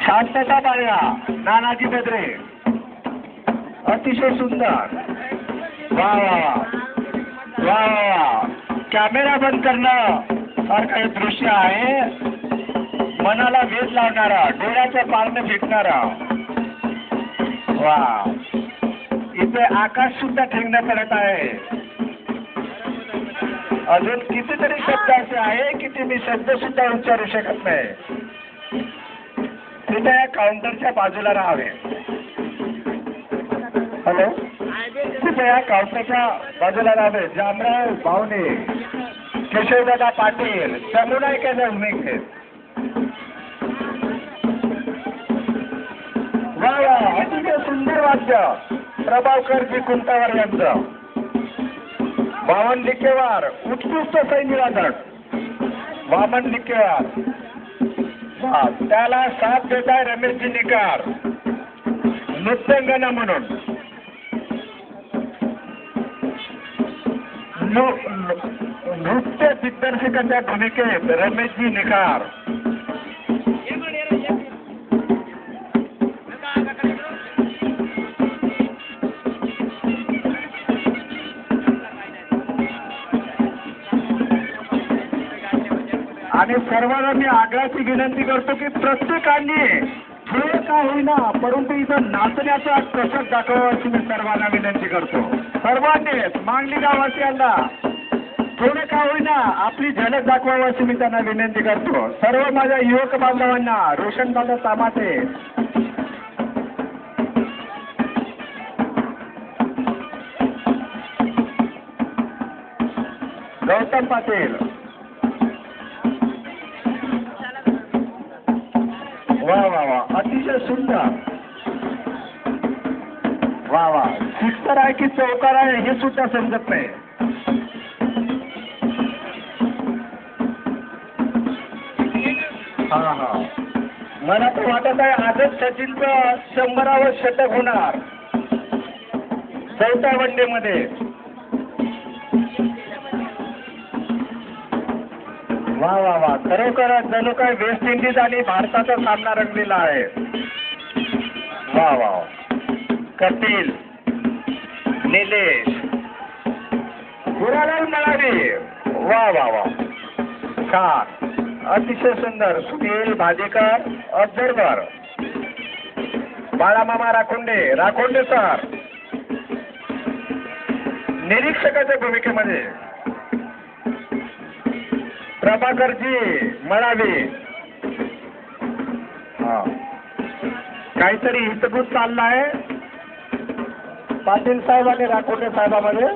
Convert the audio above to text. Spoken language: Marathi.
शांतता बाळगा नानाजी बेदरे अतिशय सुंदर वा वा वा वा कॅमेरा बंद करणं सारखं हे दृश्य आहे मनाला वेध लावणारा डोळ्याच्या पारणे भेटणारा वा इथे आकाश सुद्धा ठेंगण्यात करत आहे अजून कितीतरी शब्द असे आहे की ते मी शब्द सुद्धा उच्चारू शकत नाही तिथे या काउंटरच्या बाजूला राहावे हॅलो तिथे या काउंटरच्या बाजूला राहावे जामराव भावने केशवदादा पाटील समुदायिकाच्या भूमिकेत वा वा अतिशय सुंदर वाद्य प्रभावकरजी कुंतावर यांचं वामन लिकेवार उत्कृष्ट सैन्यवादक वामन लिकेवार त्याला साथ देत आहे रमेशजी निकार नृत्यांगना म्हणून नृत्य दिग्दर्शकाच्या भूमिकेत रमेशजी निकार आणि सर्वांना मी आग्रहाची विनंती करतो की प्रत्येकाने थोडं का होईना परंतु इथं नाचण्याचा कसरत दाखवावं अशी मी सर्वांना विनंती करतो सर्वांनीच मांगली गाववासियांना थोडं का होईना आपली झलक दाखवावं अशी मी त्यांना विनंती करतो सर्व माझ्या युवक बांधवांना रोशनदादा तामाटे गौतम पाटील वा वा वा अतिशय सुंदर वा वा सिक्सर आहे की चौकार आहे हे सुद्धा समजत नाही हा हा मला तर वाटत आहे आजच सचिनचं 100वे शतक होणार चौथ्या वन डे मध्ये वा वा वा खरोखरच जणू काय वेस्ट इंडिज आणि भारताचा सामना रंगलेला आहे वा वा कपिल निलेश गुरालाल मळावी वा वा वा छान अतिशय सुंदर सुनील भाजेकर ऑब्झर्वर बाळामामा राखोंडे सर निरीक्षकाच्या भूमिकेमध्ये प्रभाकरजी मळावी हा काहीतरी हितगुज चालला आहे पाटील साहेब आणि राखोंडे साहेबांमध्ये